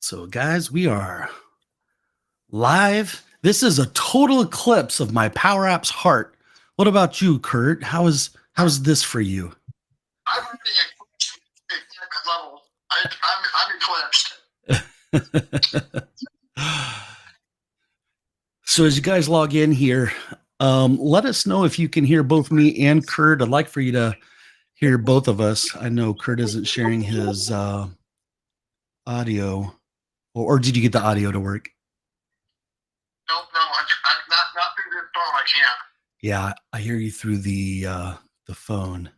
So, guys, we are live. This is a total eclipse of my Power Apps heart. What about you, Kurt? How's this for you? I'm already at level. I'm eclipsed. So, as you guys log in here, let us know if you can hear both me and Kurt. I'd like for you to hear both of us. I know Kurt isn't sharing his audio, or did you get the audio to work? No, I'm not through this phone. I can't. Yeah, I hear you through the phone.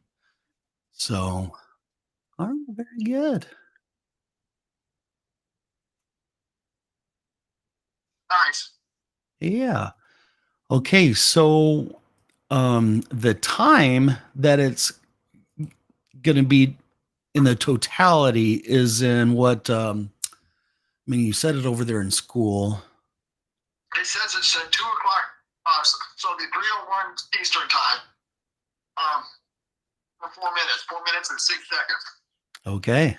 So, all right, very good. Nice. Yeah. Okay, so the time that it's going to be in the totality is in what I mean, you said it over there in school. It says it's at 2:00. So it'll be 3:01 Eastern time. For 4 minutes. 4 minutes and 6 seconds. Okay.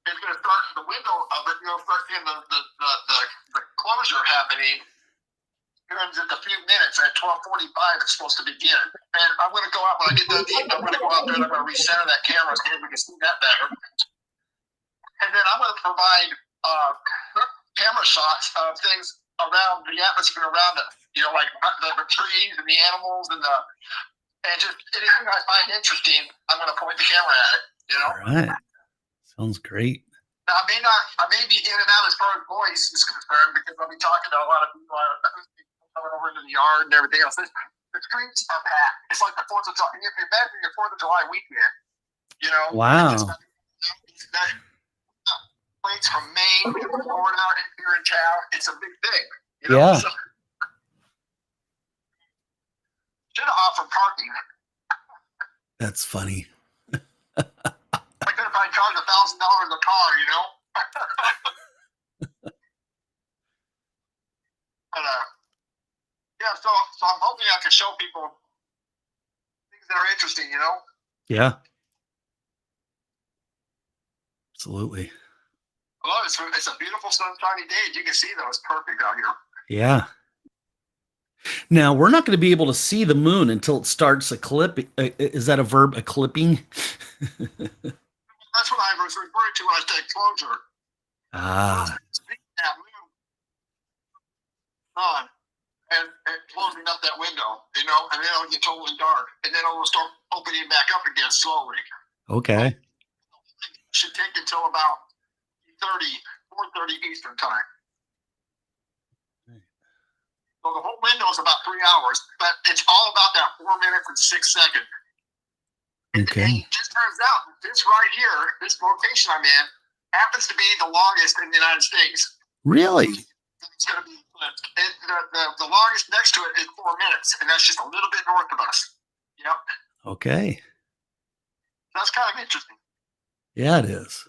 It's going to start the window of it. You'll start seeing the closure happening. Here in just a few minutes at 12:45. It's supposed to begin. And I'm going to go out when I get done eating. I'm going to go out there and I'm going to recenter that camera so we can see that better. And then I'm going to provide camera shots of things around the atmosphere around it. You know, like the trees and the animals and just anything I find interesting, I'm going to point the camera at it. You know. All right. Sounds great. Now, I may be in and out as far as voice is concerned because I'll be talking to a lot of people coming over into the yard and everything else. The streets are packed. It's like the 4th of July. You can imagine your 4th of July weekend. You know. Wow. Plates from Maine, Florida, here in town. It's a big thing. You know? Yeah. So, should have offered parking. That's funny. I could have charged $1,000 a car, you know. But yeah, so I'm hoping I can show people things that are interesting, you know. Yeah. Absolutely. Well, it's a beautiful sunshiny day. As you can see, though, it's perfect out here. Yeah. Now, we're not going to be able to see the moon until it starts eclipsing. Is that a verb, eclipsing? That's what I was referring to when I said closure. Ah. On and closing up that window, you know, and then it'll get totally dark, and then it'll start opening back up again slowly. Okay. It should take until about 4:30 Eastern time. So the whole window is about 3 hours, but it's all about that 4 minutes and 6 seconds. Okay. And it just turns out this right here, this location I'm in, happens to be the longest in the United States. Really? It's going to be the longest next to it is 4 minutes, and that's just a little bit north of us. Yep. Okay. That's kind of interesting. Yeah, it is.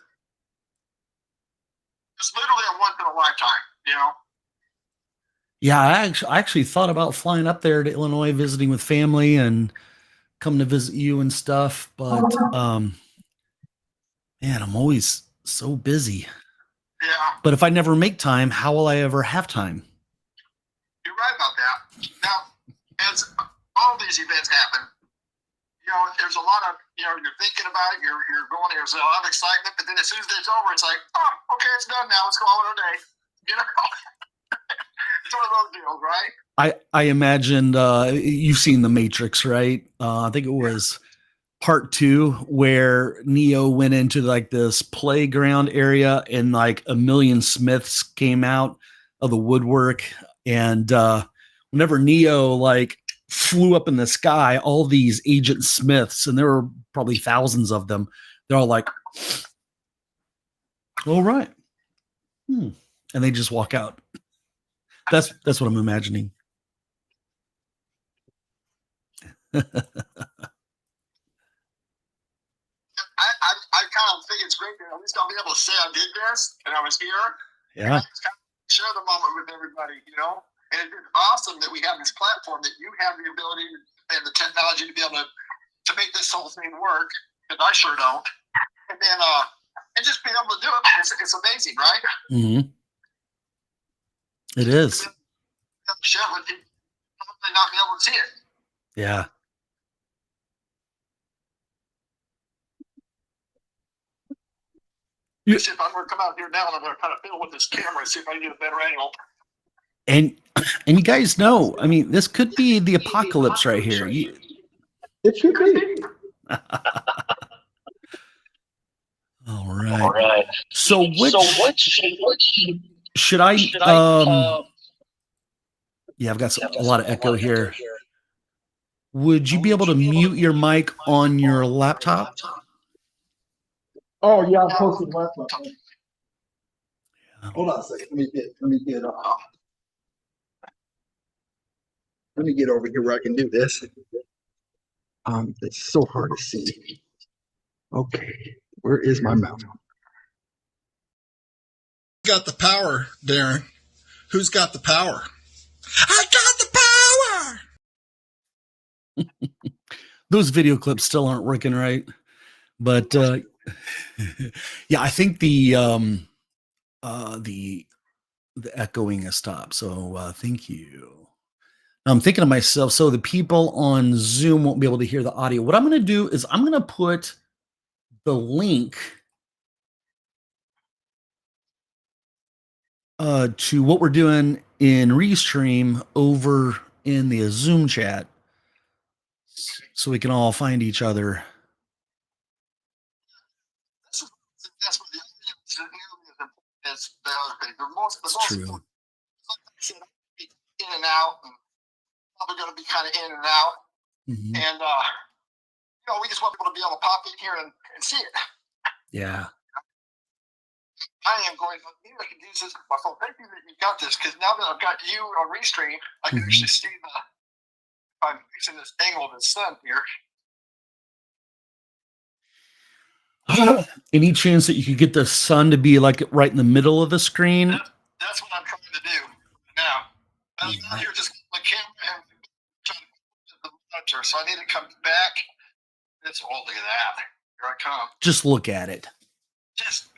It's literally a once in a lifetime, you know. Yeah, I actually thought about flying up there to Illinois, visiting with family, and come to visit you and stuff. But man, I'm always so busy. Yeah. But if I never make time, how will I ever have time? You're right about that. Now, as all these events happen, you know, there's a lot of, you know, you're thinking about it, you're going, there's a lot of excitement, but then as soon as it's over, it's like, oh, okay, it's done now. Let's call it a day. You know, it's one of those deals, right? I imagined you've seen The Matrix, right? I think it was part 2 where Neo went into like this playground area and like a million Smiths came out of the woodwork, and whenever Neo like flew up in the sky, all these Agent Smiths, and there were probably thousands of them, they're all like, all right. And they just walk out. That's what I'm imagining. I kind of think it's great that at least I'll be able to say I did this and I was here. Yeah. Share the moment with everybody, you know. And it's awesome that we have this platform, that you have the ability and the technology to be able to make this whole thing work, because I sure don't. and then and just being able to do it, it's amazing, right? Mm-hmm. It is. Share with people, probably not be able to see it. Yeah. Let see if I'm going to come out here now and I'm going to kind of fiddle with this camera and see if I can get a better angle. And you guys know, I mean, this could be the apocalypse right here. It should be. All right. So which should I yeah, I've got a lot of echo here. Would you be able to mute your mic on your laptop? Oh yeah, I'm posting laptop. Hold on a second. Let me get over here where I can do this. It's so hard to see. Okay, where is my mouse? Got the power, Darren? Who's got the power? I got the power. Those video clips still aren't working right, but yeah, I think the echoing has stopped. So thank you. I'm thinking to myself, so the people on Zoom won't be able to hear the audio. What I'm going to do is I'm going to put the link to what we're doing in Restream over in the Zoom chat so we can all find each other. That's what the audience is the other thing. The most True. important, like I said, in and out, and probably going to be kind of in and out. Mm-hmm. And, we just want people to be able to pop in here and see it. Yeah. I am going to, maybe I can use this with my phone. Thank you that you got this, because now that I've got you on Restream, I can actually see if I'm using this angle of the sun here. Any chance that you could get the sun to be like right in the middle of the screen? That's what I'm trying to do now. I'm out here just my camera and trying to put the monitor, so I need to come back. Look at that. Here I come. Just look at it. Just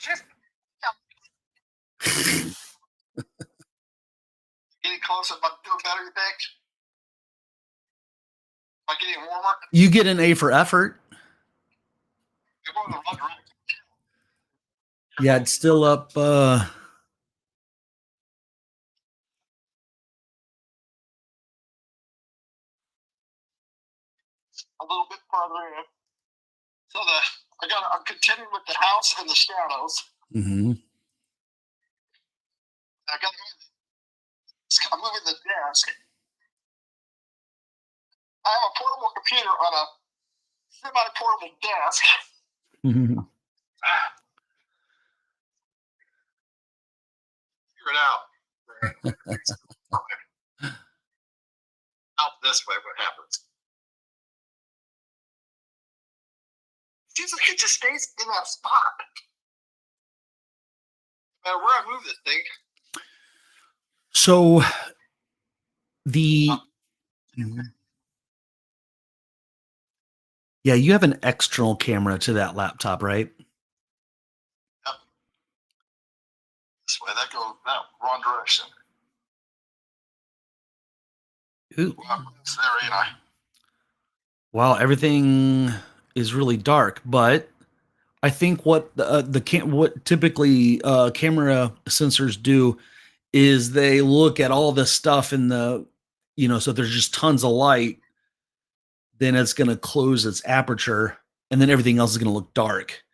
getting closer. Am I doing better, you think? Am I getting warmer? You get an A for effort. You're going the wrong direction. Yeah, it's still up. A little bit farther in. So I'm continuing with the house and the shadows. Mm-hmm. I'm moving the desk. I have a portable computer on a semi-portable desk. Mm-hmm. Figure it out. Out this way, what happens? Seems like it just stays in that spot. No matter where I move this thing. So yeah, you have an external camera to that laptop, right? Yep. This way, that goes that wrong direction. Ooh. There, ain't I? Wow, everything is really dark, but I think what what typically camera sensors do is they look at all this stuff in the, so if there's just tons of light, then it's going to close its aperture, and then everything else is going to look dark.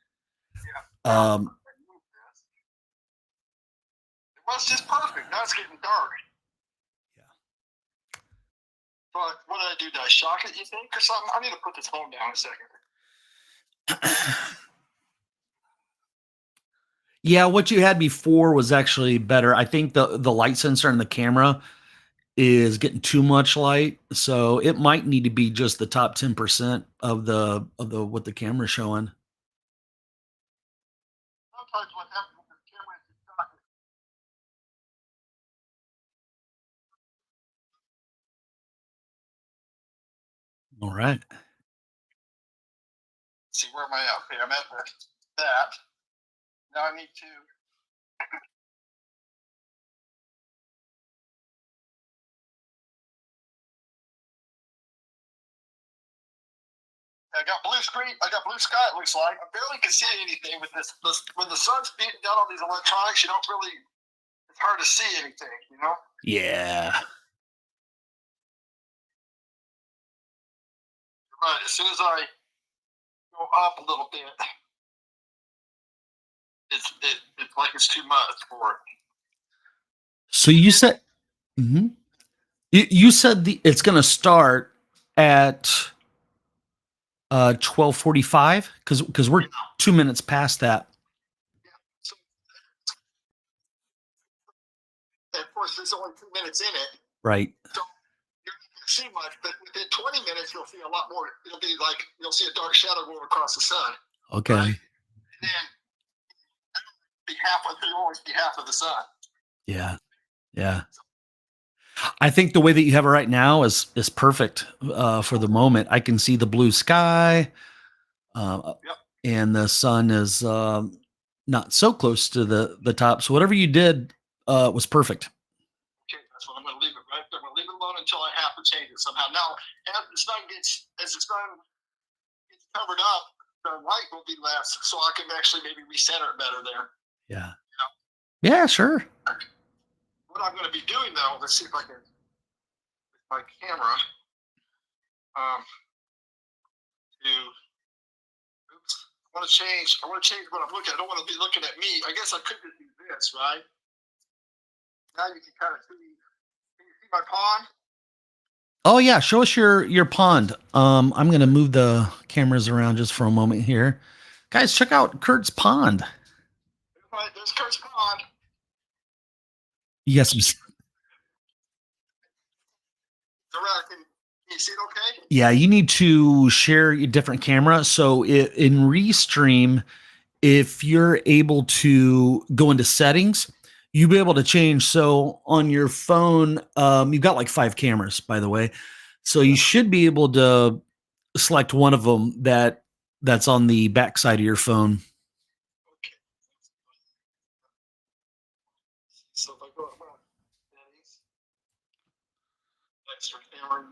Yeah. It was just perfect. Now it's getting dark. Yeah. But what did I do? Did I shock it, you think, or something? I need to put this phone down a second. Yeah, what you had before was actually better. I think the light sensor in the camera is getting too much light, so it might need to be just the top 10% of the what the camera's showing. Sometimes what happens with the camera is it's not. All right. See, where am I at? Okay, I'm at the that. Now I need to. I got blue screen. I got blue sky. It looks like I barely can see anything with this. When the sun's beating down on these electronics, you don't really. It's hard to see anything, you know. Yeah. Right. As soon as I go up a little bit, it's like it's too much for it. So you said, mm-hmm. You said it's going to start at 12:45 because we're 2 minutes past that. So, of course, there's only 2 minutes in it. Right. So you're not going to see much, but within 20 minutes, you'll see a lot more. It'll be like you'll see a dark shadow going across the sun. Okay. Right? And then you'll always be half of the sun. Yeah. Yeah. I think the way that you have it right now is perfect for the moment. I can see the blue sky, Yep. and the sun is not so close to the top. So whatever you did was perfect. Okay, that's what I'm going to leave it right there. I'm going to leave it alone until I have to change it somehow. Now, as the sun gets covered up, the light will be less, so I can actually maybe recenter it better there. Yeah. Yeah, sure. What I'm going to be doing though, let's see if I can, with my camera, I want to change what I'm looking at. I don't want to be looking at me. I guess I could just do this, right? Now you can kind of see, can you see my pond? Oh yeah, show us your pond. I'm gonna move the cameras around just for a moment here. Guys, check out Kurt's pond. There's Kurt's pond. You got some. Can you see it okay? Yeah, you need to share a different camera. So in Restream, if you're able to go into settings, you'll be able to change. So on your phone, you've got like 5 cameras, by the way. So you should be able to select one of them that's on the back side of your phone. Okay. So if I go to settings, extra camera view.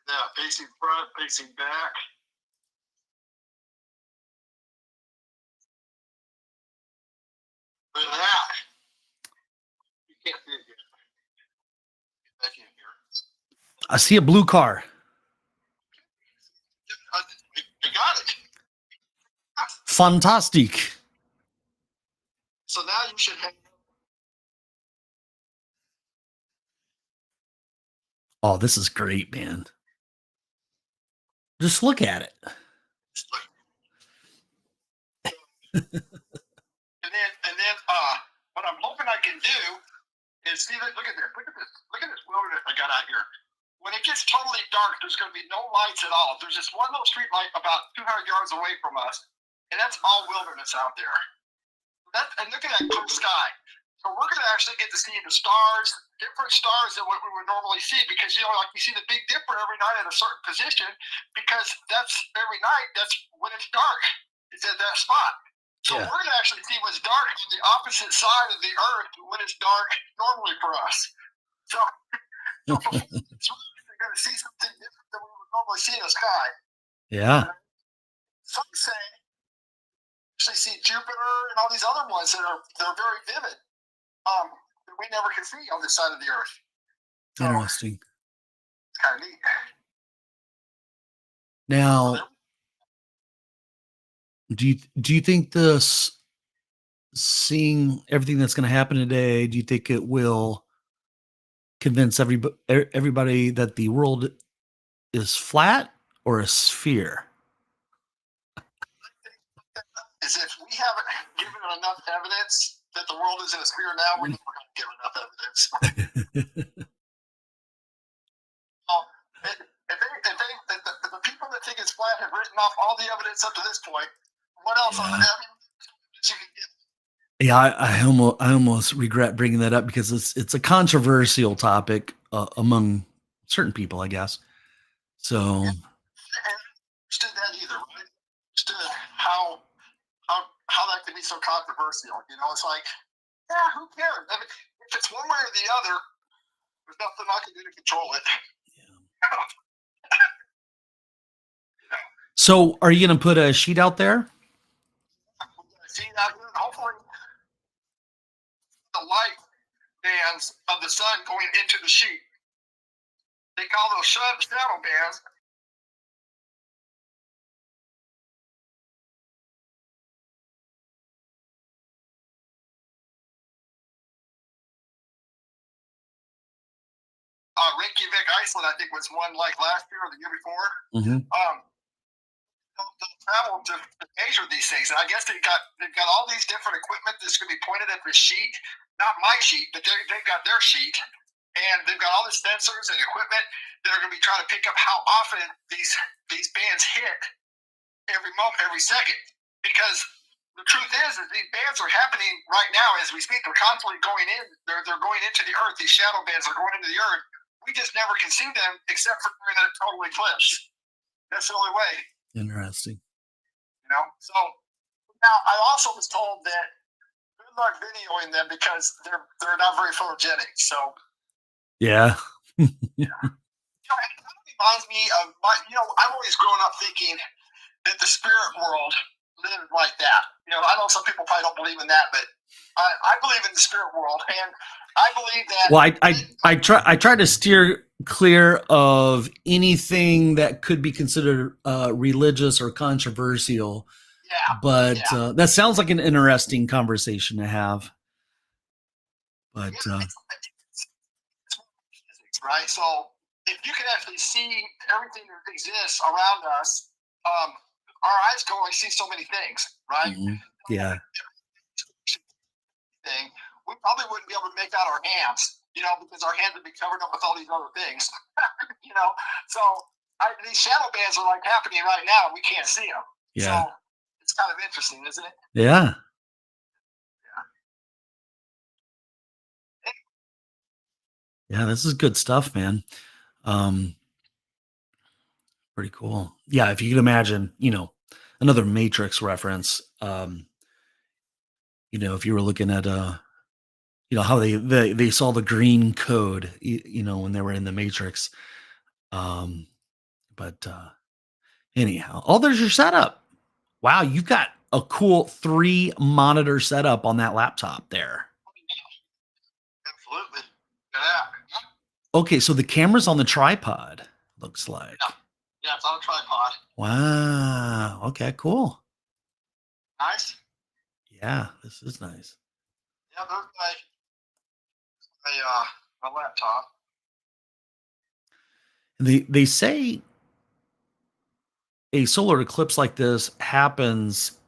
Yeah, facing front, facing back. Look at that. You can't see it here. Get back in here. I see a blue car. I got it. Fantastic. So now you should have. Oh, this is great, man. Just look at it. And then what I'm hoping I can do is see that. Look at this wilderness I got out here. When it gets totally dark, there's going to be no lights at all. There's just one little street light about 200 yards away from us, and that's all wilderness out there. And look at that blue sky. So we're going to actually get to see the stars, different stars than what we would normally see, because like you see the Big Dipper every night at a certain position, because that's every night. That's when it's dark. It's at that spot. So we're going to actually see what's dark on the opposite side of the Earth when it's dark normally for us. So you're going to see something different than we would normally see in the sky. Yeah. Some say actually see Jupiter and all these other ones they're very vivid. That we never can see on this side of the Earth. So, interesting. it's kind of neat. Now, do you think this, seeing everything that's going to happen today, do you think it will convince everybody that the world is flat or a sphere? Is if we haven't given enough evidence that the world is in a sphere now, we're never going to give enough evidence. The people that think it's flat have written off all the evidence up to this point. What else? Yeah. I mean, you can get? Yeah, I almost regret bringing that up because it's a controversial topic among certain people, I guess. So I understood that either, right? Understood how that could be so controversial. You know, it's like, yeah, who cares? I mean, if it's one way or the other, there's nothing I can do to control it. So are you going to put a sheet out there? See, now, hopefully, the light bands of the sun going into the sheet. They call those shadow bands. Reykjavik, Iceland, I think was one like last year or the year before. Mm-hmm. They'll travel to measure these things, and I guess they've got all these different equipment that's going to be pointed at the sheet. Not my sheet, but they've got their sheet, and they've got all the sensors and equipment that are going to be trying to pick up how often these bands hit every moment, every second. Because the truth is these bands are happening right now as we speak. They're constantly going in. They're going into the earth. These shadow bands are going into the earth. We just never can see them except for during a total eclipse. That's the only way. Interesting. You know. So now I also was told that good luck videoing them because they're not very photogenic. So yeah. You know, it kind of reminds me of I've always grown up thinking that the spirit world lived like that. You know, I know some people probably don't believe in that, but I believe in the spirit world, and I believe that. Well, I try to steer clear of anything that could be considered religious or controversial. Yeah. But that sounds like an interesting conversation to have. But it's physics, right? So if you can actually see everything that exists around us, our eyes can only see so many things, right? mm-hmm. Yeah. Thing, we probably wouldn't be able to make out our hands, because our hands would be covered up with all these other things, So these shadow bands are like happening right now. We can't see them. Yeah. So it's kind of interesting, isn't it? Yeah. Yeah, this is good stuff, man. Pretty cool. Yeah, if you can imagine, another Matrix reference, if you were looking at how they saw the green code, when they were in the Matrix. But anyhow, there's your setup. Wow, you've got a cool 3 monitor setup on that laptop there. Absolutely. Yeah. Okay, so the camera's on the tripod, looks like. Yeah, it's on a tripod. Wow. Okay, cool. Nice. Yeah, this is nice. Yeah, there's my laptop. They say a solar eclipse like this happens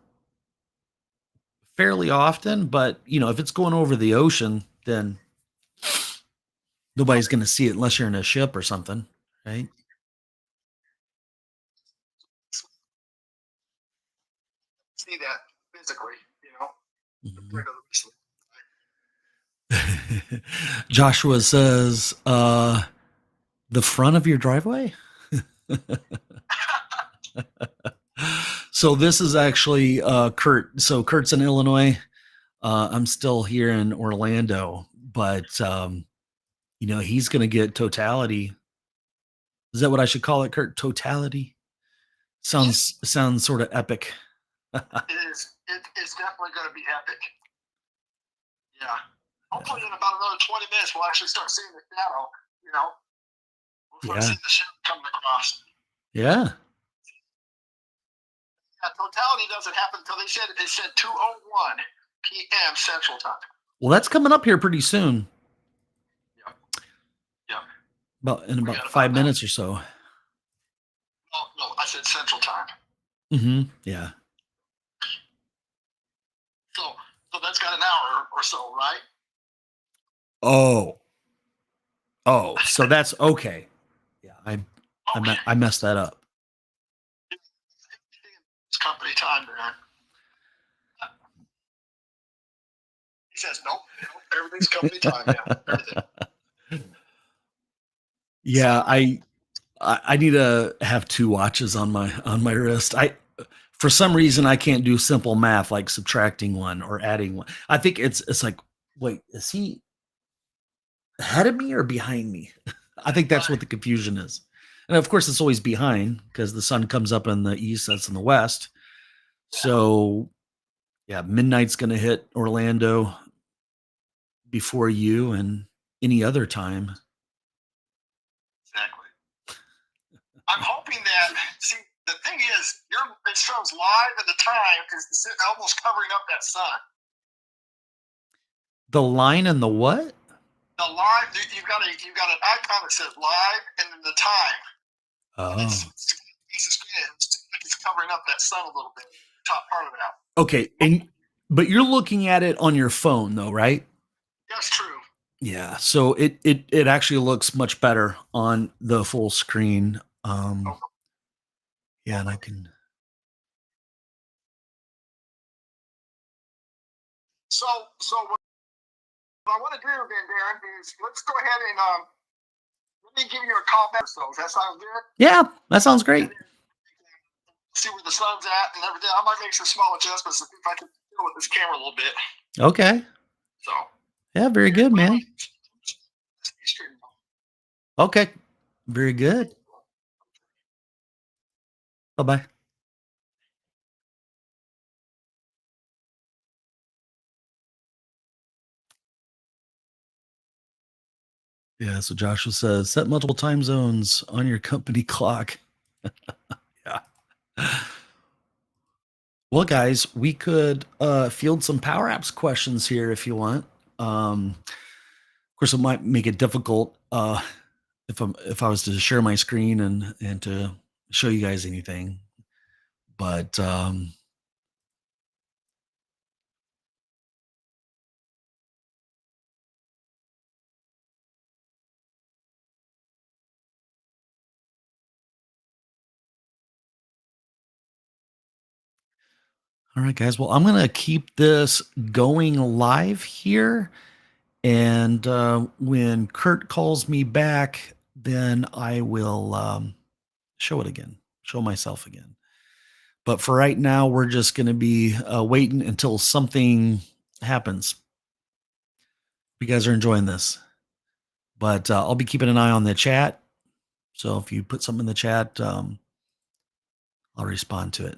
fairly often, but if it's going over the ocean, then nobody's going to see it unless you're in a ship or something, right? See that physically, Mm-hmm. Joshua says, the front of your driveway? So this is actually Kurt. So Kurt's in Illinois. I'm still here in Orlando, but he's going to get totality. Is that what I should call it, Kurt? Totality? Sounds sort of epic. It is. It's definitely going to be epic. Yeah. Hopefully in about another 20 minutes we'll actually start seeing the shadow. We'll start seeing the shadow coming across. Yeah. Totality doesn't happen until it said 2:01 p.m. Central Time. Well, that's coming up here pretty soon. Yeah. In about 5 minutes or so. No, I said Central Time. Mm-hmm. Yeah. So that's got an hour or so, right? Oh, so that's okay. Yeah, I messed that up. company time, man. He says, nope, everything's company time, yeah. Everything. Yeah, I need to have 2 watches on my wrist. For some reason I can't do simple math like subtracting one or adding one. I think it's like, wait, is he ahead of me or behind me? I think that's what the confusion is. And of course it's always behind because the sun comes up in the east, that's in the west. So yeah, midnight's going to hit Orlando before you and any other time. Exactly. I'm hoping that, see, the thing is, it shows live at the time because it's almost covering up that sun. The line and the what? The live, you've got an icon that says live and then the time. And Oh. it's covering up that sun a little bit, top part of that. Okay, but you're looking at it on your phone though, right? That's true. Yeah, so it actually looks much better on the full screen. Yeah, and I can. So what I want to do then, Darren, is let's go ahead and let me give you a call back. So does that sound good? Yeah, that sounds great. See where the sun's at and everything. I might make some small adjustments if I can deal with this camera a little bit. Okay. So Yeah, very good, man. Okay, very good. Bye bye. Yeah, so Joshua says set multiple time zones on your company clock. Yeah. Well, guys, we could field some Power Apps questions here if you want. Of course, it might make it difficult if I was to share my screen and to show you guys anything. But all right, guys. Well, I'm gonna keep this going live here. And when Kurt calls me back, then I will show it again, show myself again. But for right now, we're just going to be waiting until something happens. You guys are enjoying this, but I'll be keeping an eye on the chat. So if you put something in the chat, I'll respond to it.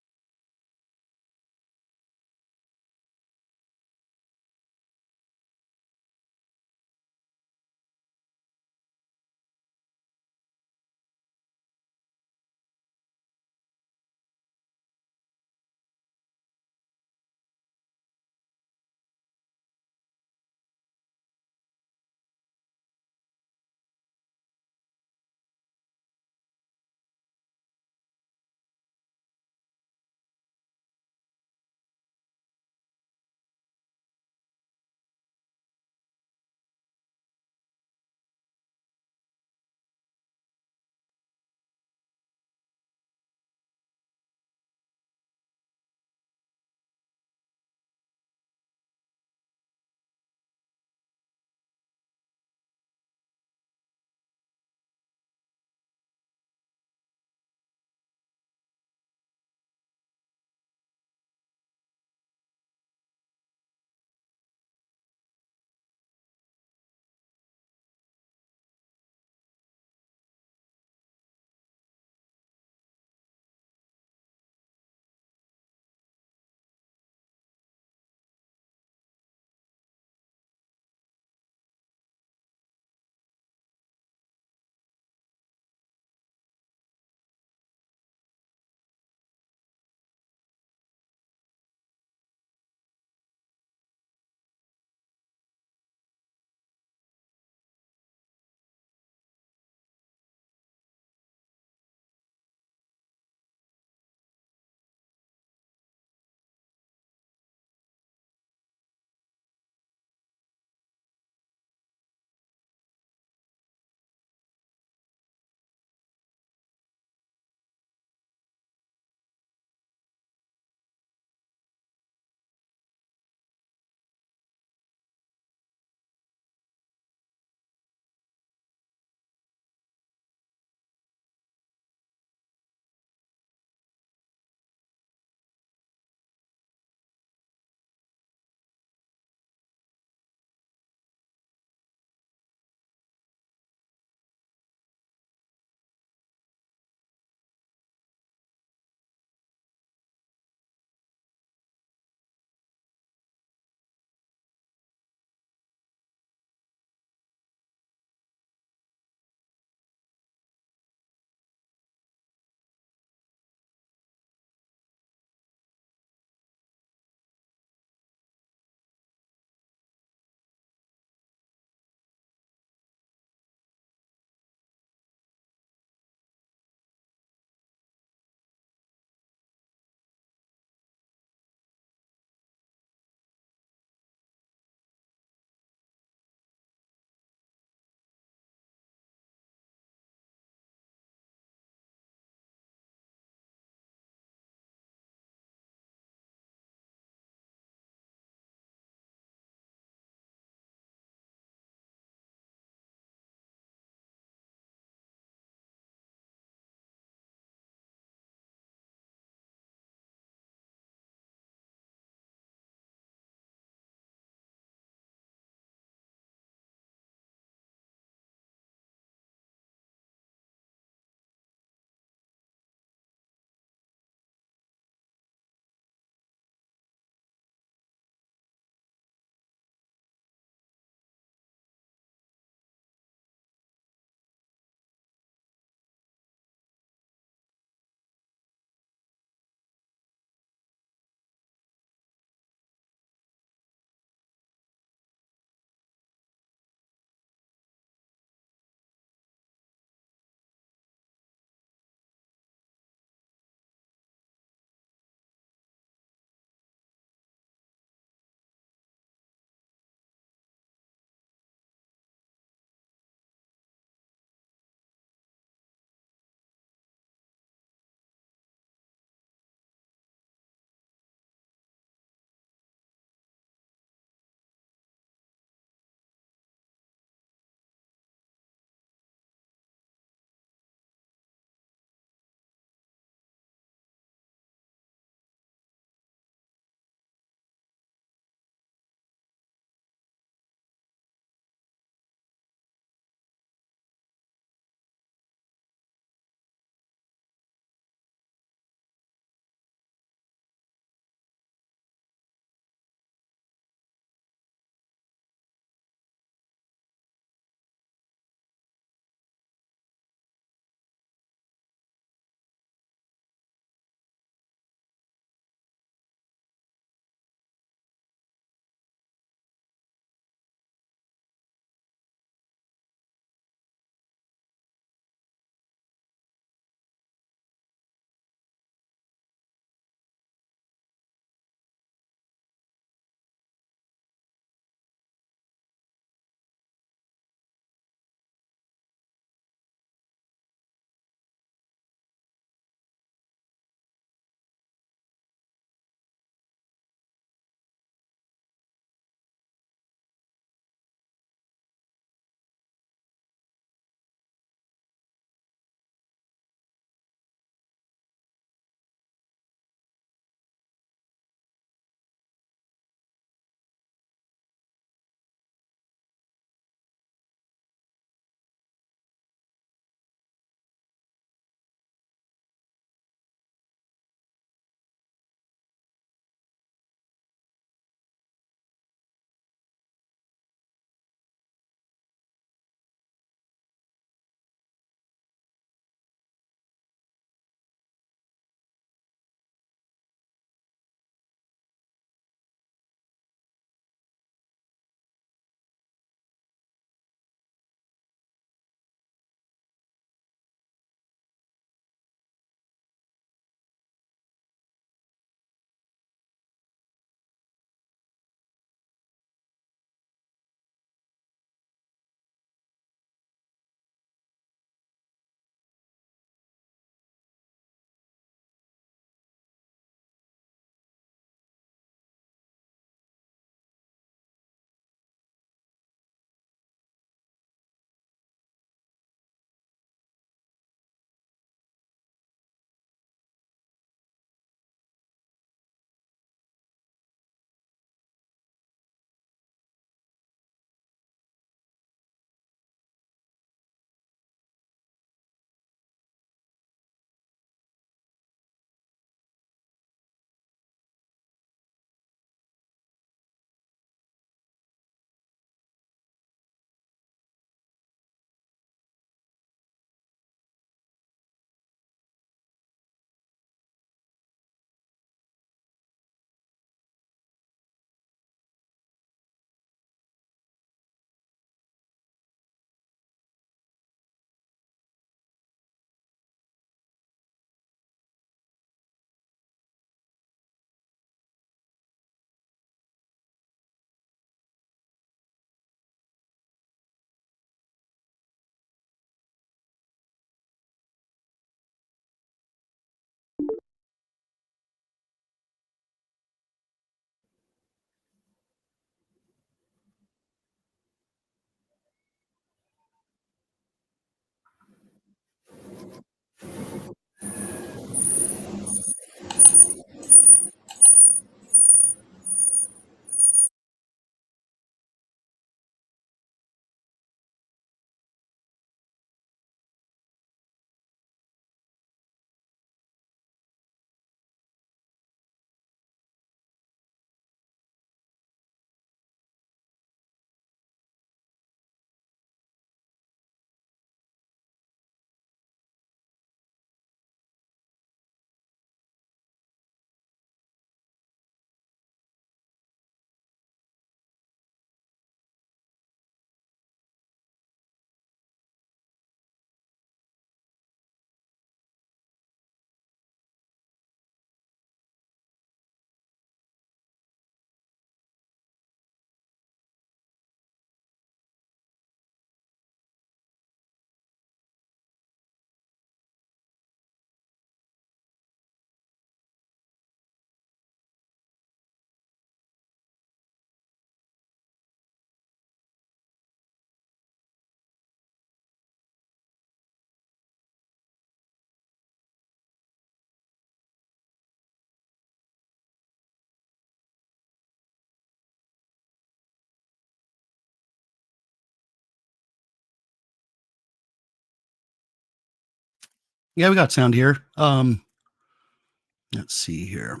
Yeah, we got sound here. Let's see here.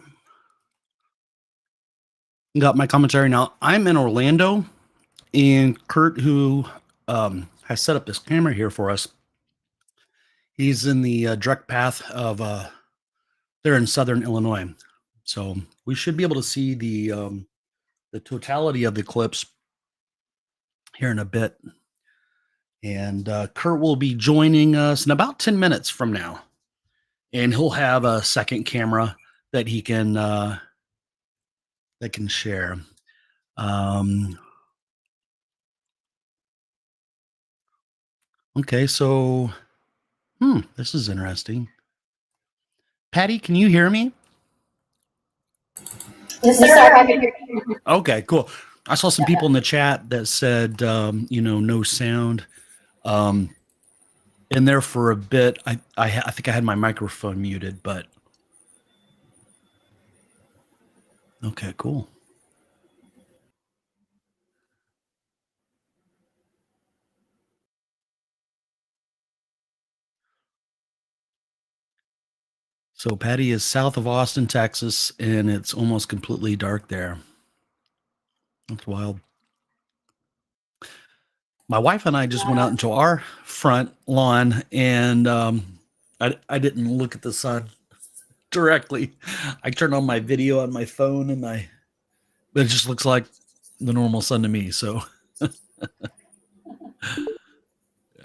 Got my commentary now. I'm in Orlando, and Kurt, who has set up this camera here for us, he's in the direct path of they're in southern Illinois, so we should be able to see the totality of the eclipse here in a bit. And Kurt will be joining us in about 10 minutes from now, and he'll have a second camera that he can share. Okay, so this is interesting. Patty, can you hear me? Yes, sir. I can hear you. Okay, cool. I saw some people in the chat that said, no sound. In there for a bit, I think I had my microphone muted, but okay, cool. So Patty is south of Austin, Texas, and it's almost completely dark there. That's wild. My wife and I just went out into our front lawn, and I didn't look at the sun directly. I turned on my video on my phone, but it just looks like the normal sun to me. So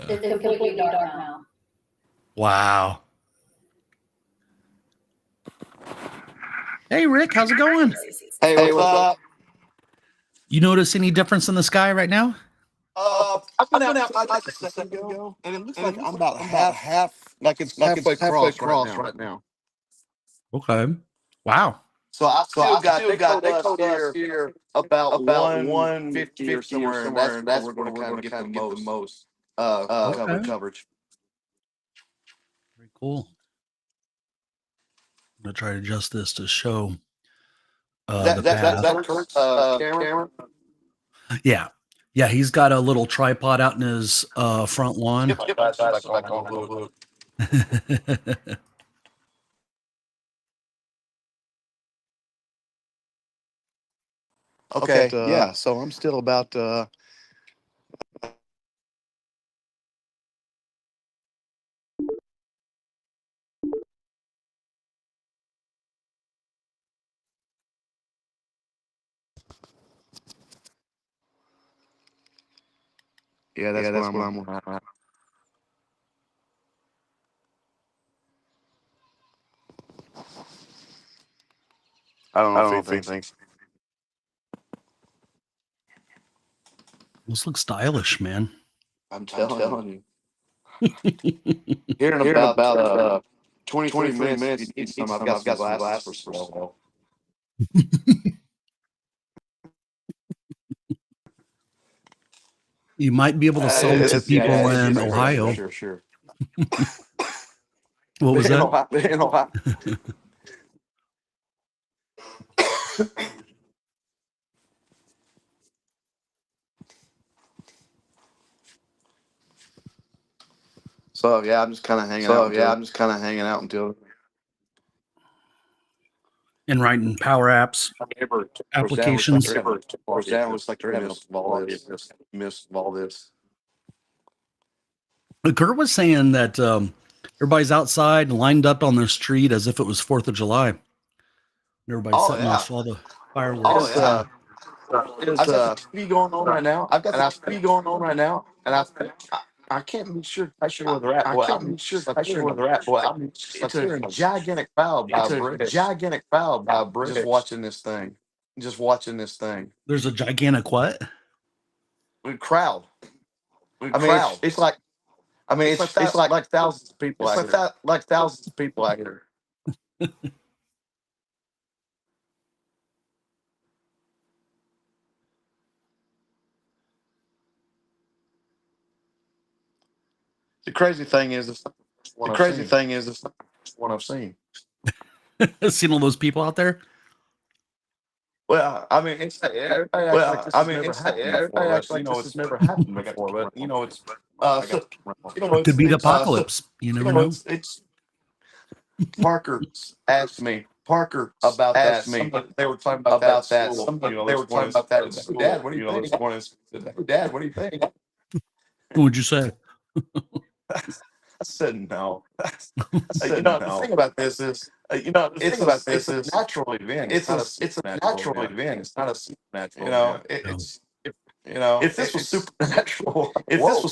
It's completely dark now. wow. Hey Rick, how's it going? Hey, what's up? You notice any difference in the sky right now? I've been out like a second ago, and it looks like I'm about half, like it's halfway across right now. Okay. Wow. So I still got they told us here about 150 or somewhere, and that's where we're going to kind of get the most coverage. Very cool. I'm gonna try to adjust this to show the path. That Kurt's camera? Yeah. Yeah, he's got a little tripod out in his front lawn. Yep, that's like on blue. Okay, yeah, so I'm still about yeah, that's where I'm at. I don't know if he thinks. Those look stylish, man. I'm telling you. Here in about 23 minutes, you need some. I've got some glasses for sale. You might be able to sell them to people in Ohio. Sure. What was that? In Ohio. So yeah, I'm just kind of hanging out until. And writing power apps, applications. That was like miss all this. Kurt was saying that everybody's outside and lined up on the street as if it was 4th of July. Everybody's setting off all the fireworks. I've got the TV going on right now. And I can't be sure where they're at. I can't be sure where they're at. Boy, I mean, it's a gigantic crowd by a bridge. Just watching this thing. There's a gigantic what? Crowd. It's like thousands of people out here. Like thousands of people out here. The crazy thing is one I've seen. Seen all those people out there? Well, I mean, it's everybody acts like this has never happened before, but you know, it's Could be the apocalypse. You never know. It's Parker asked me. Parker about that. They were talking about that. They were talking about that at school. Dad, what do you think? Dad, what do you think? What would you say? I said no. I said no. The thing about this is, it's a natural event. It's a natural event. It's not a supernatural. If this was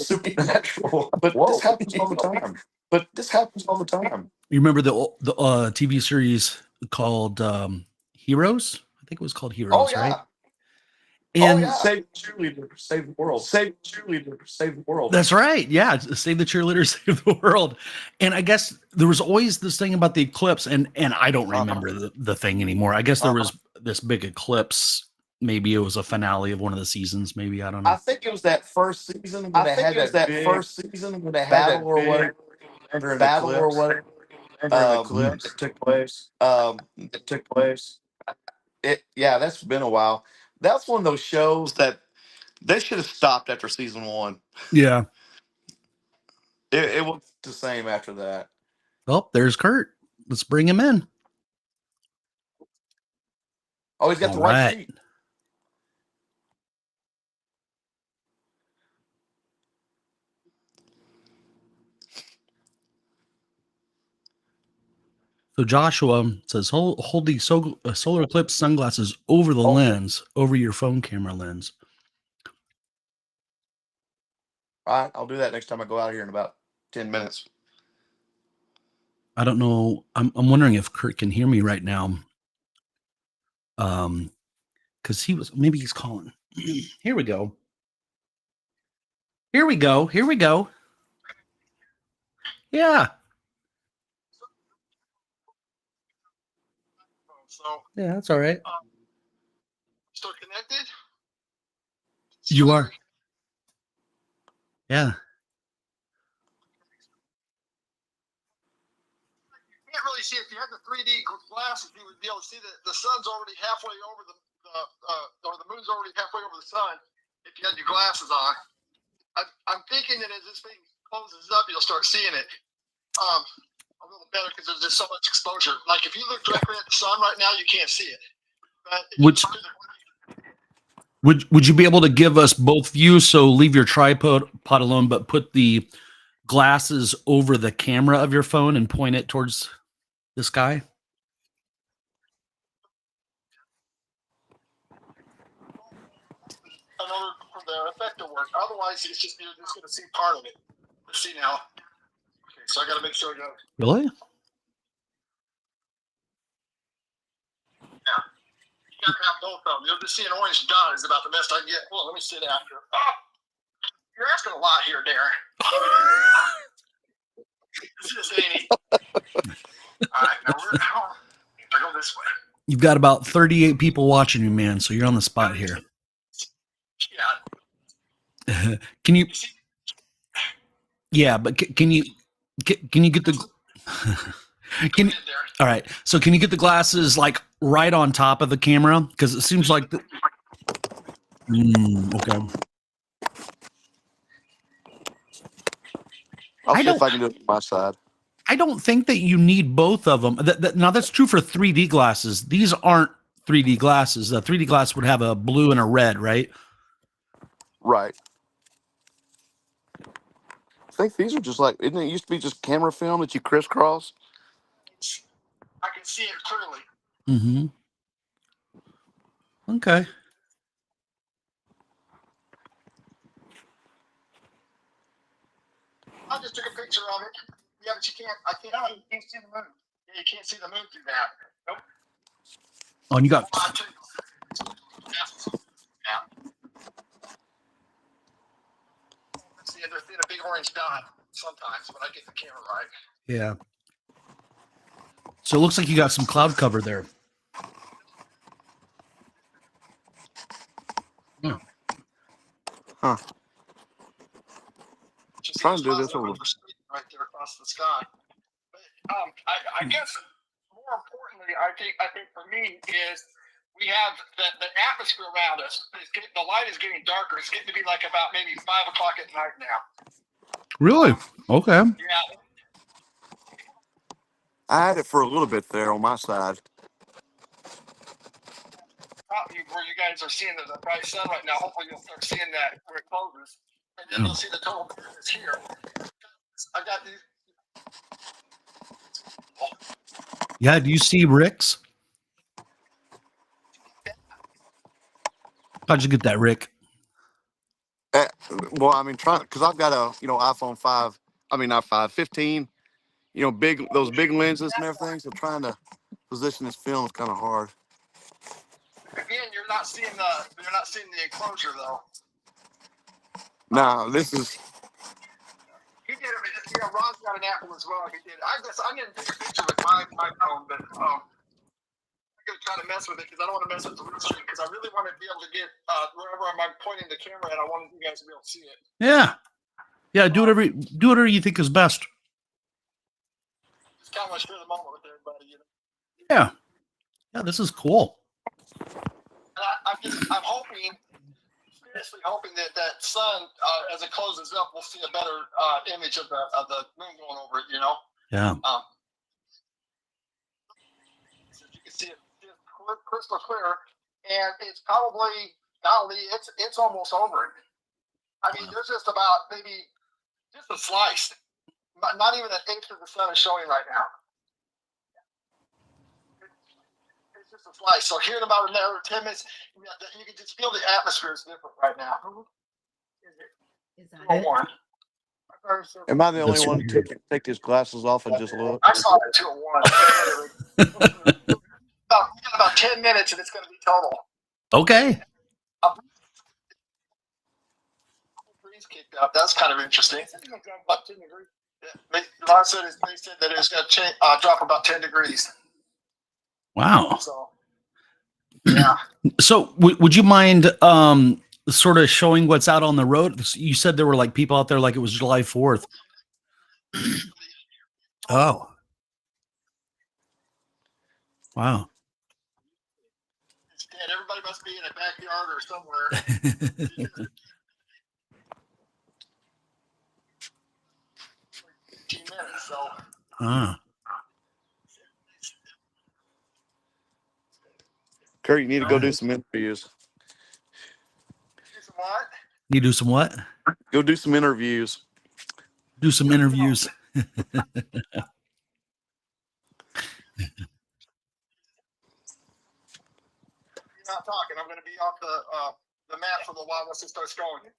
supernatural, but this happens all the time. You remember the TV series called Heroes? I think it was called Heroes, right? And save the cheerleader, save the world. Save the cheerleader, save the world. That's right. Yeah, save the cheerleader, save the world. And I guess there was always this thing about the eclipse, and I don't remember the thing anymore. I guess there was this big eclipse. Maybe it was a finale of one of the seasons. Maybe I don't know. I think it was that first season when they had that first season when they had battle or whatever. Battle or whatever. Eclipse that took place. Yeah, that's been a while. That's one of those shows that they should have stopped after season 1. Yeah. It was the same after that. Oh, there's Kurt. Let's bring him in. Oh, he's got the white sheet. So Joshua says, hold the solar eclipse sunglasses over the lens, over your phone camera lens. All right, I'll do that next time I go out here in about 10 minutes. I don't know. I'm wondering if Kurt can hear me right now. Because maybe he's calling. Here we go. Here we go. Yeah. So Yeah, that's all right. still connected? You are. Yeah. You can't really see if you had the 3D glasses. You would be able to see that the sun's already halfway over or the moon's already halfway over the sun. If you had your glasses on, I'm thinking that as this thing closes up, you'll start seeing it a little better because there's just so much exposure. Like if you look directly at the sun right now, you can't see it. But Would you be able to give us both views? So leave your tripod alone, but put the glasses over the camera of your phone and point it towards the sky. in order for the effect to work. Otherwise, you're just going to see part of it. Let's see now. Okay, so I got to make sure I got. Really? Yeah. You got to have both of them. You'll just see an orange dot is about the best I can get. Well, let me sit after. Oh, you're asking a lot here, Darren. This is Amy. All right, now I go this way. You've got about 38 people watching you, man. So you're on the spot here. Yeah. Can you? Yeah, but can you get the? Can you, all right. So can you get the glasses like right on top of the camera? Because it seems like the. Okay. I'll see if I can do it from my side. I don't think that you need both of them. Now that's true for 3D glasses. These aren't 3D glasses. The 3D glass would have a blue and a red, right? Right. I think these are just like, isn't it used to be just camera film that you crisscross? I can see it clearly. Mm-hmm. Okay. I just took a picture of it. Yeah, but you can't see the moon. Yeah, you can't see the moon through that. Nope. Oh, and you got. Yeah. See, there's a big orange dot sometimes when I get the camera right. Yeah. So it looks like you got some cloud cover there. Huh. Just trying to do this over right there across the sky. But I guess more importantly, I think for me is we have the atmosphere around us. The light is getting darker. It's getting to be like about maybe 5 o'clock at night now. Really? Okay. Yeah. I had it for a little bit there on my side. Where you guys are seeing the bright sun right now, hopefully you'll start seeing that where it closes. And then you'll see the total darkness here. I got these. Yeah, do you see Rick's? How'd you get that, Rick? Uh, well, I mean, trying because I've got a iPhone 5. I mean, not 5, 15. Those big lenses and everything. So trying to position this film is kind of hard. Again, you're not seeing the enclosure though. Nah, this is. He did it. Ron's got an Apple as well. He did. I guess I didn't take a picture with my phone, but I'm gonna try to mess with it because I don't want to mess with the screen because I really want to be able to get wherever I'm pointing the camera at. I want you guys to be able to see it. Yeah. Yeah, do whatever you think is best. Just kind of share the moment with everybody, you know. Yeah. Yeah, this is cool. And I'm hoping, seriously hoping that sun, as it closes up, we'll see a better image of the moon going over it. You know. Yeah. So you can see it crystal clear, and it's probably it's almost over it. I mean, there's just about maybe just a slice, not even an inch of the sun is showing right now. It's just a slice. So here in about another 10 minutes, you can just feel the atmosphere is different right now. Is that it? 201. Am I the only That's one to take his glasses off and just look? I saw it 201. about 10 minutes and it's going to be total. Okay. Breeze kicked up. That's kind of interesting. About 10 degrees. Yeah. They said that it's going to drop about 10 degrees. Wow. So, yeah. So would you mind sort of showing what's out on the road? You said there were like people out there like it was July 4th. Oh. Wow. It's dead. Everybody must be in a backyard or somewhere. 15 minutes, so. Kurt, you need to go do some interviews. Do some what? You do some what? Go do some interviews. Do some interviews. You're not talking. I'm going to be off the map for a little while once it starts going. I'm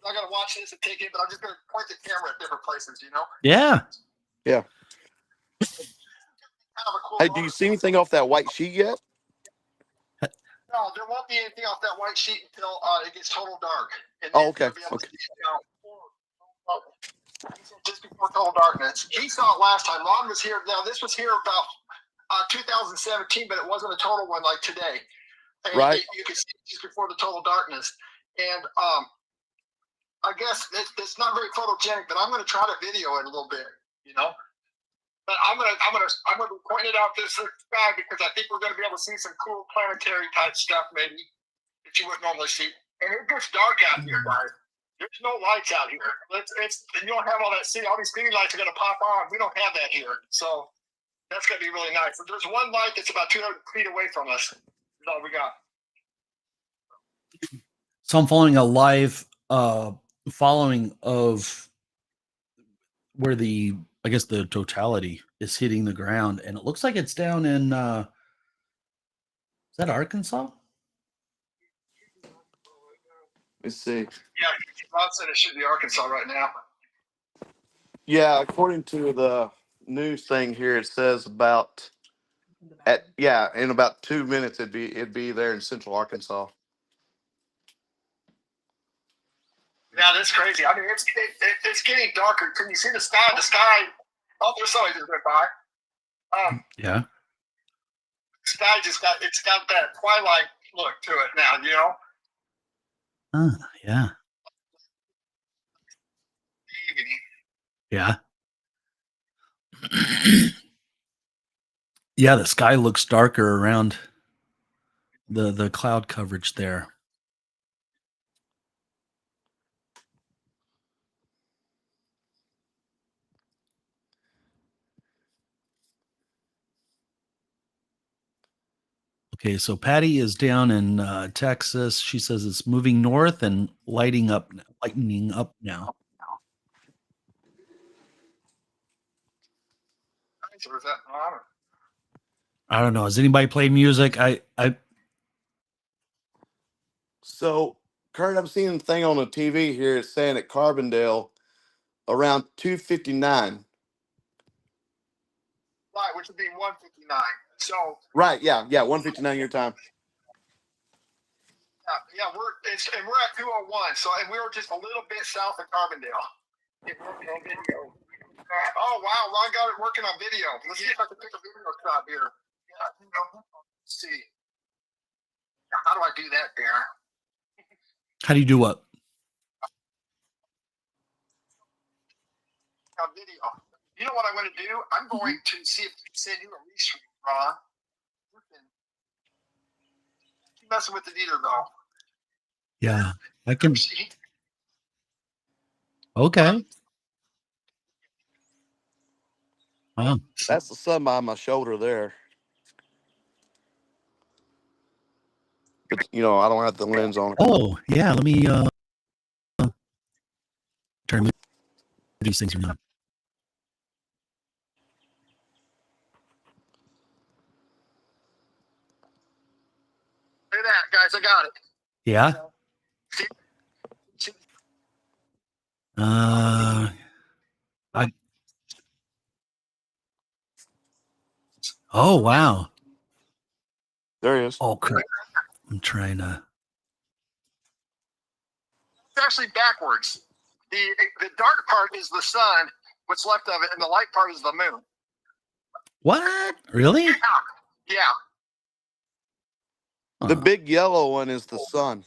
not going to watch this and take it, but I'm just going to point the camera at different places, you know? Yeah. Yeah. Kind of a cool Hey, do you see anything off that white sheet yet? No, there won't be anything off that white sheet until it gets total dark. And Oh, okay. you'll be able to see it, just before total darkness. He saw it last time. Ron was here. Now, this was here about 2017, but it wasn't a total one like today. And Right. you can see it just before the total darkness. And I guess it's not very photogenic, but I'm going to try to video it a little bit, you know. But I'm gonna be pointing it out this sky because I think we're gonna be able to see some cool planetary type stuff maybe that you wouldn't normally see. And it gets dark out here, guys. There's no lights out here. You don't have all that city. All these city lights are gonna pop on. We don't have that here, so that's gonna be really nice. But there's one light that's about 200 feet away from us. That's all we got. So I'm following a live following of where I guess the totality is hitting the ground, and it looks like it's down in is that Arkansas? Let's see. Yeah, Ron said it should be Arkansas right now. Yeah, according to the news thing here, it says about in about 2 minutes it'd be there in central Arkansas. Yeah, that's crazy. I mean, it's getting darker. Can you see the sky? The sky. Oh, there's somebody just went by. Yeah. Sky it's got that twilight look to it now, you know. Yeah. Yeah. Yeah, the sky looks darker around the cloud coverage there. Okay, so Patty is down in Texas. She says it's moving north and lightening up now. So is that on? I don't know. Has anybody played music? So, Kurt, I'm seeing a thing on the TV here. It's saying at Carbondale around 2:59. Right, which would be 159. So Right? Yeah, 1:59 your time. yeah, we're at 201. So and we were just a little bit south of Carbondale. It working on video. Oh wow, Ron got it working on video. Let's see if I can pick a video shot here. Yeah, let's see. How do I do that, Darren? How do you do what? On video. You know what I'm going to do? I'm going to see if I can send you a restream, Ron. Keep messing with it either, though. Yeah, I can. See? Okay. Wow. That's the sun by my shoulder there. But I don't have the lens on. Oh, yeah. Let me turn these things around. Look at that, guys. I got it. Yeah. See? Oh, wow. There he is. Oh, crap. I'm trying to. It's actually backwards. The dark part is the sun, what's left of it, and the light part is the moon. What? Really? Yeah. The big yellow one is the sun.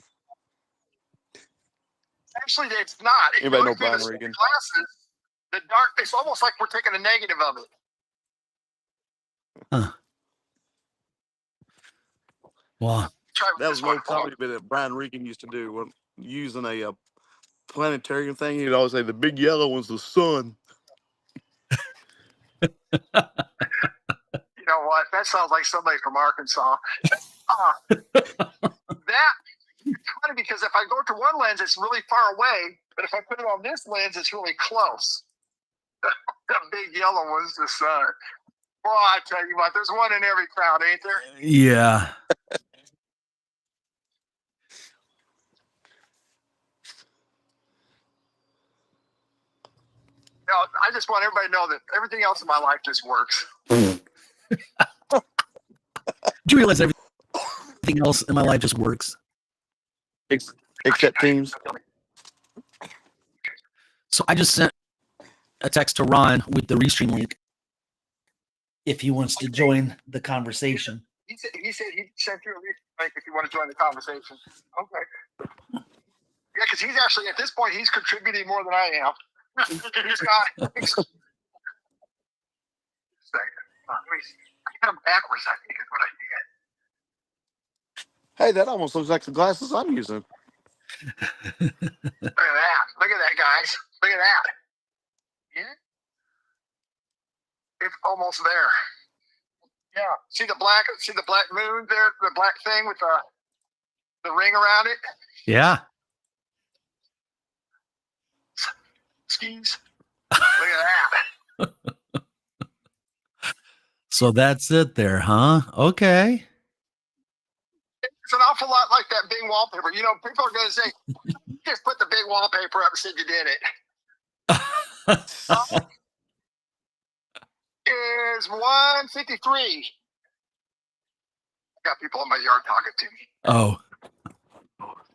Actually, it's not. If Anybody you know look through Brian the Regan? glasses, the dark, it's almost like we're taking a negative of it. Huh. Wow. That was an old comedy bit that Brian Regan used to do when using a planetarium thing. He'd always say, the big yellow one's the sun. You know what? That sounds like somebody from Arkansas. That it's funny because if I go to one lens, it's really far away, but if I put it on this lens, it's really close. That big yellow one's the sun. Boy, I tell you what, there's one in every crowd, ain't there? Yeah. No, I just want everybody to know that everything else in my life just works. Do you realize everything else in my life just works? Except teams. So I just sent a text to Ron with the restream link if he wants to join the conversation. He said he sent you a link if you want to join the conversation. Okay. Yeah, because he's actually at this point he's contributing more than I am. He's not. Let me see. I got him backwards. I think is what I did. Hey, that almost looks like the glasses I'm using. Look at that! Look at that, guys! Look at that! Yeah, it's almost there. Yeah, see the black moon there, the black thing with the ring around it. Yeah. Skis. Look at that. So that's it there, huh? Okay. It's an awful lot like that big wallpaper. You know, people are going to say, just put the big wallpaper up and said you did it. Is 153. Got people in my yard talking to me. Oh.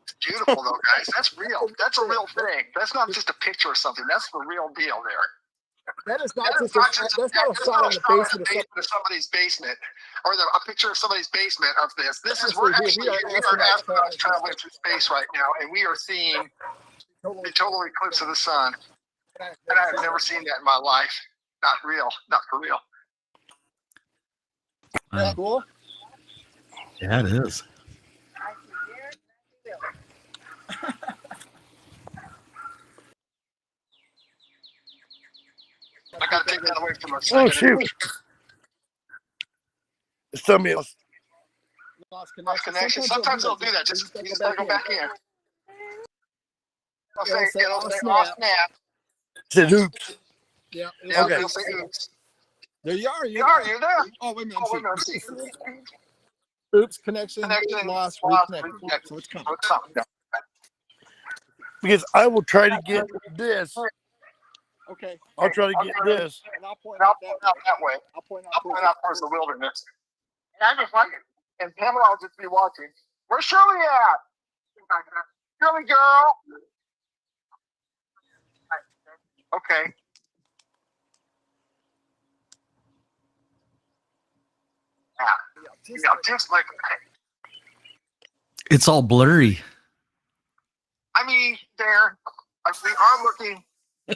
It's beautiful though, guys. That's real. That's a real thing. That's not just a picture or something. That's the real deal there. That's not a shot in the basement of somebody's basement, or a picture of somebody's basement of this. This is Actually, we are astronauts traveling through space right now, and we are seeing the total eclipse of the sun. And I have never seen that in my life. Not real. Not for real. That's cool. Yeah, it is. I got to take that away from us. Oh, shoot. There's somebody else. lost Lost connection. Sometimes it'll do that. Just you just gotta go back in. It'll say off snap. Said oops. Yeah. Okay. It'll say oops. There you are. You're there. Oh, wait a minute. Oh, wait a minute. See. Oops, connection Connection lost, reconnected. reconnected. So it's coming. It's coming. Because I will try to get this. Okay. I'll try to get this. And I'll point And I'll out point out that way. I'll point I'll point out towards the wilderness. And I just like it. And Pamela will just be watching. Where's Shirley at? Shirley girl. Okay. Yeah, just like It's all blurry. I mean, there. We are looking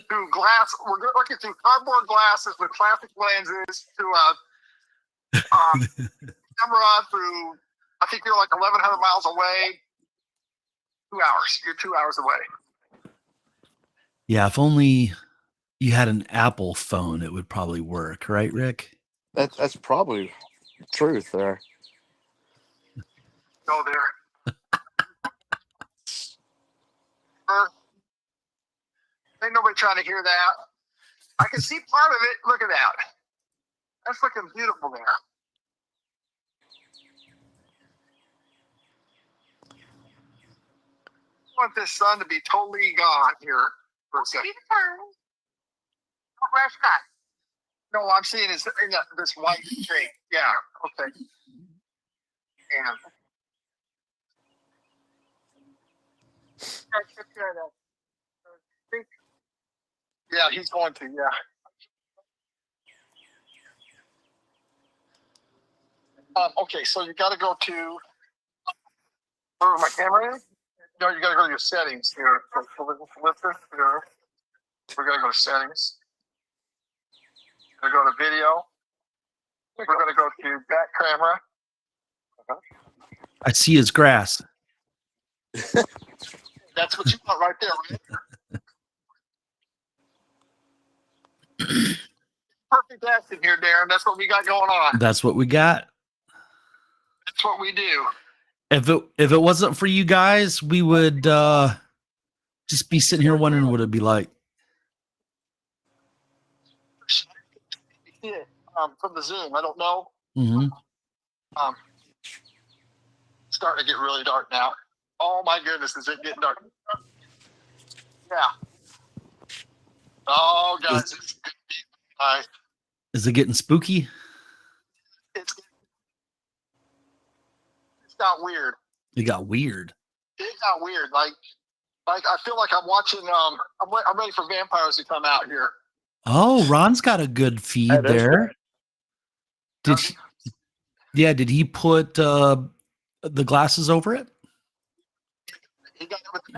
through glass. We're looking through cardboard glasses with plastic lenses to a camera through. I think you're like 1,100 miles away. 2 hours. You're 2 hours away. Yeah, if only you had an Apple phone, it would probably work, right, Rick? That's probably truth there. Go there. Ain't nobody trying to hear that. I can see part of it. Look at that. That's looking beautiful there. I want this sun to be totally gone here for a second. Where's that? No, I'm seeing is in this white shape. Yeah. Okay. And yeah, he's going to. Yeah. Okay, so you got to go to where my camera is. No, you got to go to your settings here. Listen here. We're gonna go to settings. We're gonna go to video. We're gonna go to back camera. I see his grass. That's what you want right there, right? Perfect action here, Darren. That's what we got going on. That's what we got. That's what we do. If it wasn't for you guys, we would just be sitting here wondering what it'd be like. Yeah, from the Zoom. I don't know. Mm-hmm. Starting to get really dark now. Oh my goodness, is it getting dark? Yeah. Oh guys, it's gonna be nice. Is it getting spooky? It's got weird. It got weird. It got weird. Like I feel like I'm watching. I'm ready for vampires to come out here. Oh, Ron's got a good feed there. Did he put the glasses over it? He got it with the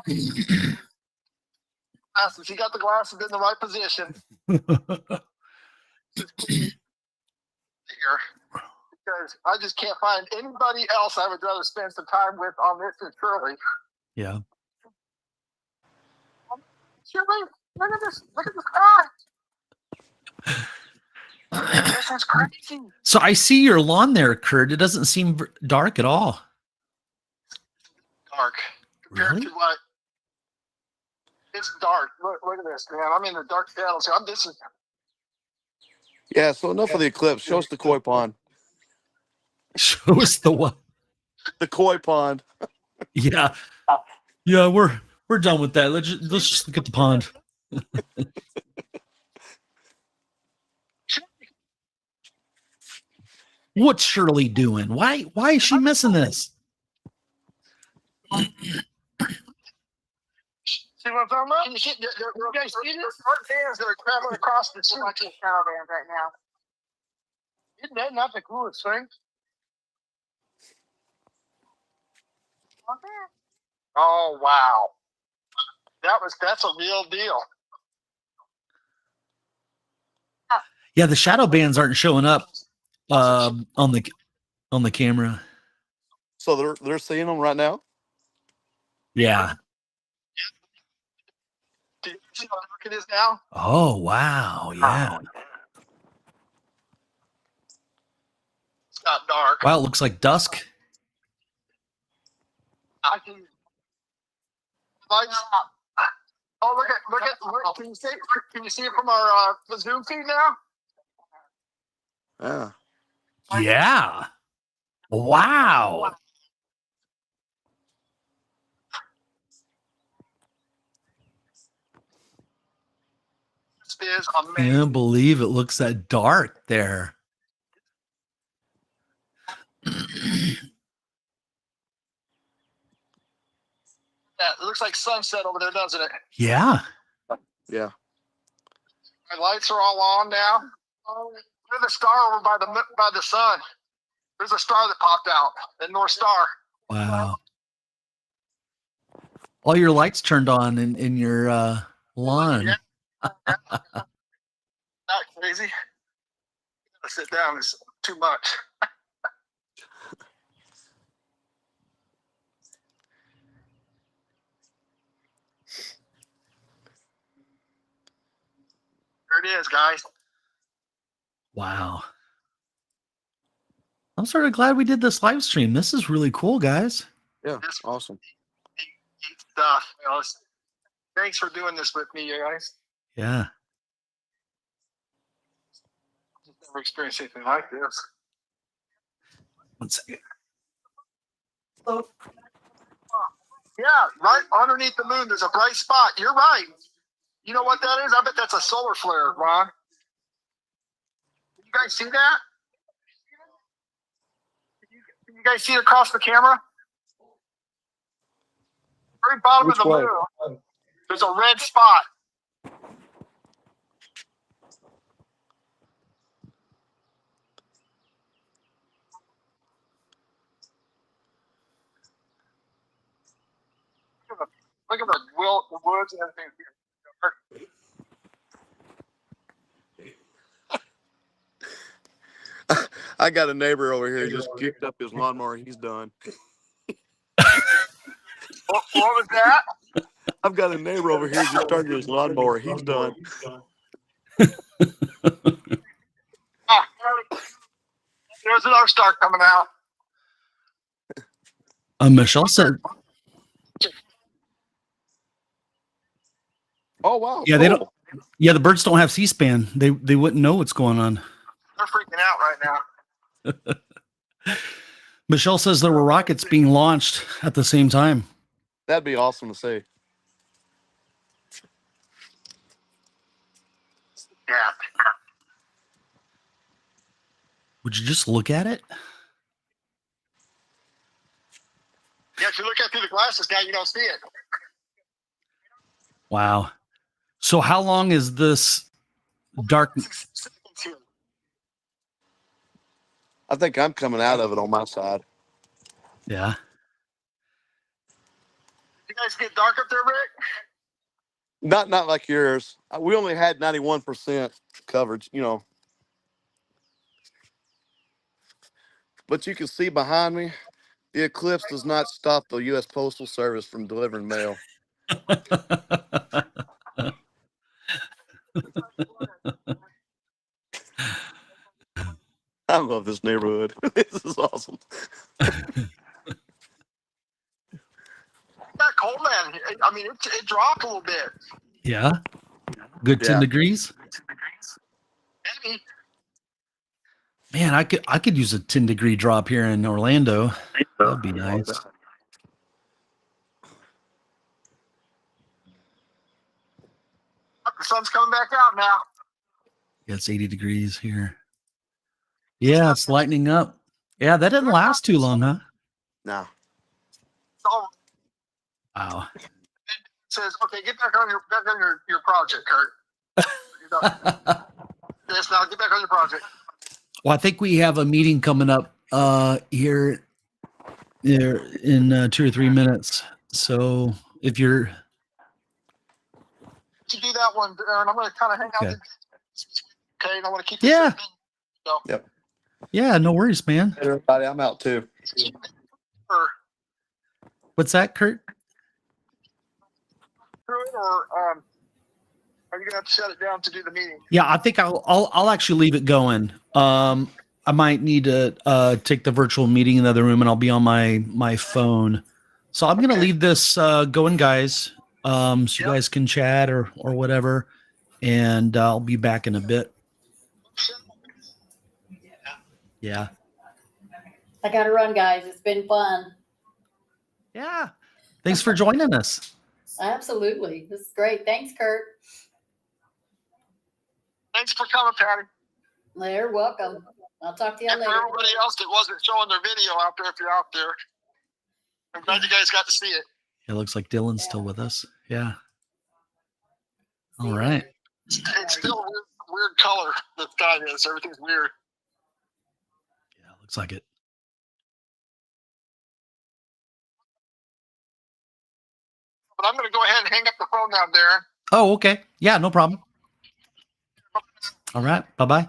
glasses. He got the glasses in the right position. Here. Because I just can't find anybody else I would rather spend some time with on this than Shirley. Yeah. Shirley, look at this. Look at the sky. This is crazy. So I see your lawn there, Kurt. It doesn't seem dark at all. Dark. Compared Really? to what? It's dark. Look at this, man. I'm in the dark shadows. Yeah, so enough of the eclipse. Show us the koi pond. Show us the what? The koi pond. Yeah. Yeah, we're done with that. Let's just look at the pond. What's Shirley doing? Why is she missing this? See what I'm talking about? You guys see this? Art fans that are traveling across the sea. Watching shadow bands right now. Isn't that not the coolest thing? Oh wow. That's a real deal. Yeah, the shadow bands aren't showing up on the camera. So they're seeing them right now? Yeah. Do you see how dark it is now? Oh wow. Yeah. It's not dark. Wow, it looks like dusk. I can. Lights. Oh, look! Can you see it from our the Zoom feed now? Yeah. Yeah. Wow. This is amazing. Can't believe it looks that dark there. Yeah, it looks like sunset over there, doesn't it? Yeah. Yeah. My lights are all on now. There's a star over by the sun. There's a star that popped out, the North Star. Wow. All your lights turned on in your lawn. Yeah. Not crazy. Gotta sit down. It's too much. There it is, guys. Wow. I'm sort of glad we did this live stream. This is really cool, guys. Yeah. Awesome. Neat stuff. Thanks for doing this with me, you guys. Yeah. I've never experienced anything like this. 1 second. Yeah, right underneath the moon, there's a bright spot. You're right. You know what that is? I bet that's a solar flare, Ron. You guys see that? You guys see it across the camera? Very bottom Which of the way? moon. There's a red spot. Look at the woods and everything. I got a neighbor over here just kicked up his lawnmower. He's done. What was that? I've got a neighbor over here just started his lawnmower. He's done. Ah, there's another star coming out. Michelle said, Oh wow! Yeah, they don't- cool. "Yeah, the birds don't have C-SPAN. They wouldn't know what's going on." They're freaking out right now. Michelle says there were rockets being launched at the same time. That'd be awesome to see. Yeah. Would you just look at it? Yeah, if you look at through the glasses now, you don't see it. Wow. So how long is this dark? I think I'm coming out of it on my side. Yeah. You guys get dark up there, Rick? Not like yours. We only had 91% coverage, you know. But you can see behind me, the Eclipse does not stop the U.S. Postal Service from delivering mail. I love this neighborhood. This is awesome. That cold, man. I mean, it dropped a little bit. Yeah. Good 10 Yeah. degrees. Maybe. Man, I could use a 10-degree drop here in Orlando. That'd be nice. The sun's coming back out now. Yeah, it's 80 degrees here. Yeah, it's lightening up. Yeah, that didn't last too long, huh? No. So Wow. it says, okay, get back on your project, Kurt. You're done. Yes, now get back on your project. Well, I think we have a meeting coming up here in 2 or 3 minutes. So if you're To do that one, Aaron, I'm going to kind of hang out. Okay. Okay, and I want to keep this. Yeah. So, Yep. Yeah, no worries, man. Hey, everybody, I'm out too. or What's that, Kurt? through it, or are you going to have to shut it down to do the meeting? Yeah, I think I'll actually leave it going. I might need to take the virtual meeting in the other room, and I'll be on my phone So I'm gonna leave this going, guys. So you Yep. guys can chat or whatever, and I'll be back in a bit. Yeah. I got to run, guys. It's been fun. Yeah. Thanks for joining us. Absolutely. This is great. Thanks, Kurt. Thanks for coming, Patty. You're welcome. I'll talk to you And for later. everybody else that wasn't showing their video out there, if you're out there, I'm glad you guys got to see it. It looks like Dylan's still with us. Yeah. See All you right. later. It's still a weird color. The sky is. Everything's weird. Yeah, looks like it. But I'm going to go ahead and hang up the phone now, Darren. Oh, okay. Yeah, no problem. All right. Bye-bye.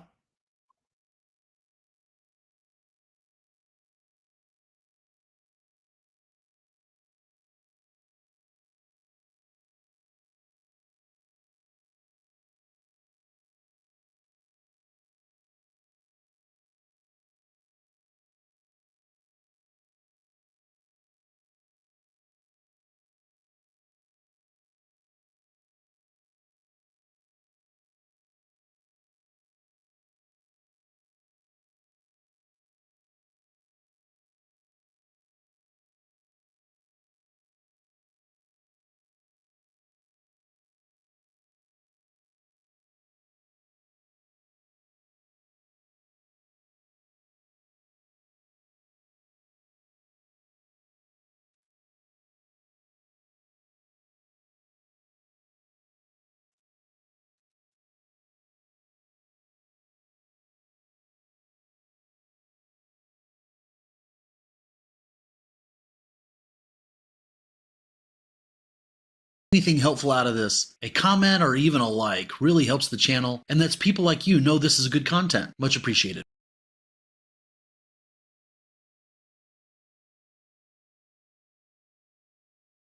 Anything helpful out of this, a comment or even a like really helps the channel and lets people like you know this is good content. Much appreciated.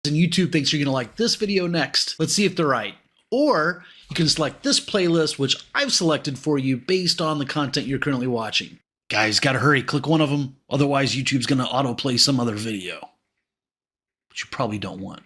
And YouTube thinks you're going to like this video next. Let's see if they're right. Or you can select this playlist, which I've selected for you based on the content you're currently watching. Guys, gotta hurry. Click one of them. Otherwise, YouTube's going to autoplay some other video, which you probably don't want.